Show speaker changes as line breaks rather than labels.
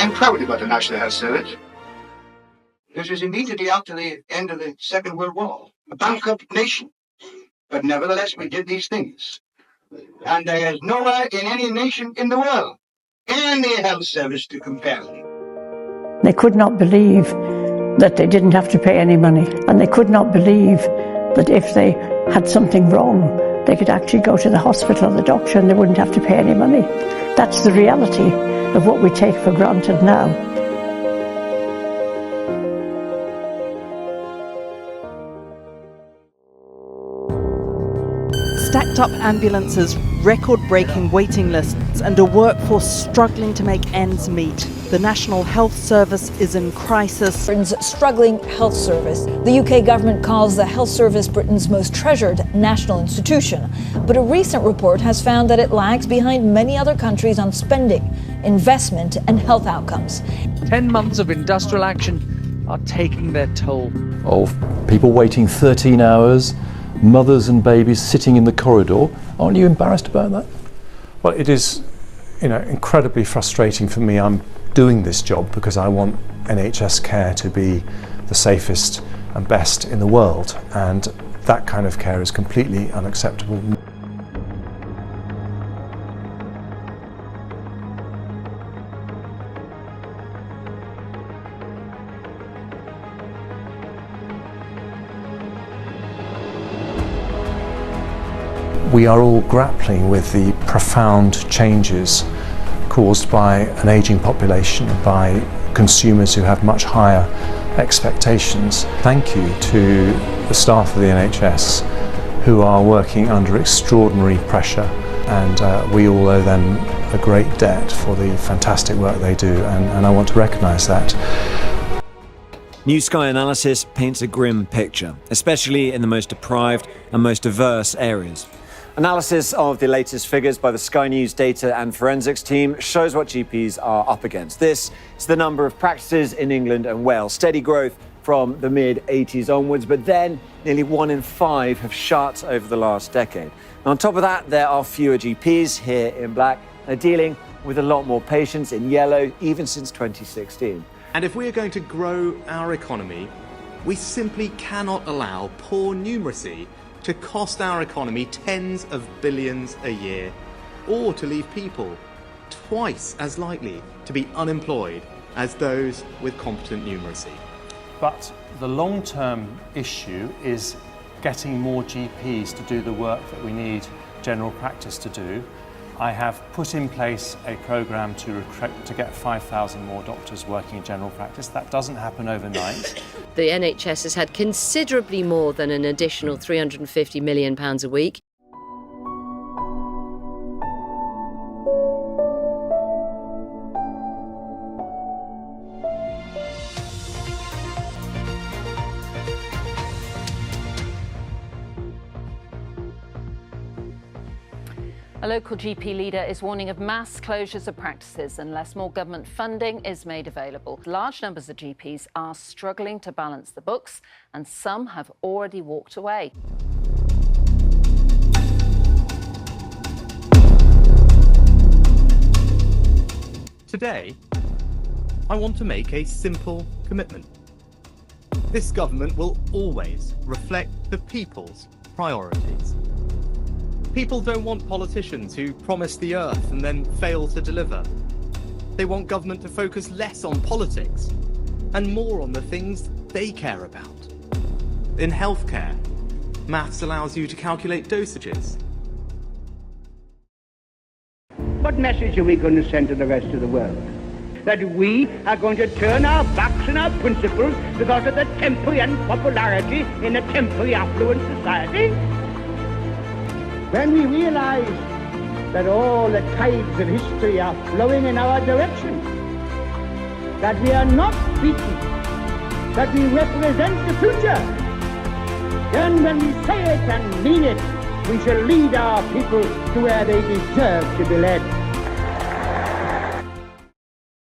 I'm proud about the National Health Service. This is immediately after the end of the Second World War, a bankrupt nation. But nevertheless, we did these things. And there is nowhere in any nation in the world any health service to compare.
They could not believe that they didn't have to pay any money. And they could not believe that if they had something wrong, they could actually go to the hospital or the doctor and they wouldn't have to pay any money. That's the reality of what we take for granted now.
Stacked up ambulances, record-breaking waiting lists, and a workforce struggling to make ends meet. The National Health Service is in crisis.
Britain's struggling health service. The UK government calls the health service Britain's most treasured national institution. But a recent report has found that it lags behind many other countries on spending, investment, and health outcomes.
10 months of industrial action are taking their toll.
Of people waiting 13 hours, mothers and babies sitting in the corridor. Aren't you embarrassed about that?
Well, it is, incredibly frustrating for me. I'm doing this job because I want NHS care to be the safest and best in the world, and that kind of care is completely unacceptable. We are all grappling with the profound changes caused by an ageing population, by consumers who have much higher expectations. Thank you to the staff of the NHS who are working under extraordinary pressure, and we all owe them a great debt for the fantastic work they do, and I want to recognise that.
New Sky analysis paints a grim picture, especially in the most deprived and most diverse areas. Analysis of the latest figures by the Sky News data and forensics team shows what GPs are up against. This is the number of practices in England and Wales. Steady growth from the mid-80s onwards, but then nearly 1 in 5 have shut over the last decade. And on top of that, there are fewer GPs here in black. They're dealing with a lot more patients in yellow, even since 2016.
And if we are going to grow our economy, we simply cannot allow poor numeracy to cost our economy tens of billions a year, or to leave people twice as likely to be unemployed as those with competent numeracy.
But the long-term issue is getting more GPs to do the work that we need general practice to do. I have put in place a programme to get 5,000 more doctors working in general practice. That doesn't happen overnight.
The NHS has had considerably more than an additional £350 million a week.
A local GP leader is warning of mass closures of practices unless more government funding is made available. Large numbers of GPs are struggling to balance the books, and some have already walked away.
Today, I want to make a simple commitment. This government will always reflect the people's priorities. People don't want politicians who promise the earth and then fail to deliver. They want government to focus less on politics and more on the things they care about. In healthcare, maths allows you to calculate dosages.
What message are we going to send to the rest of the world? That we are going to turn our backs on our principles because of the temporary unpopularity in a temporary affluent society? When we realize that all the tides of history are flowing in our direction, that we are not beaten, that we represent the future, then when we say it and mean it, we shall lead our people to where they deserve to be led.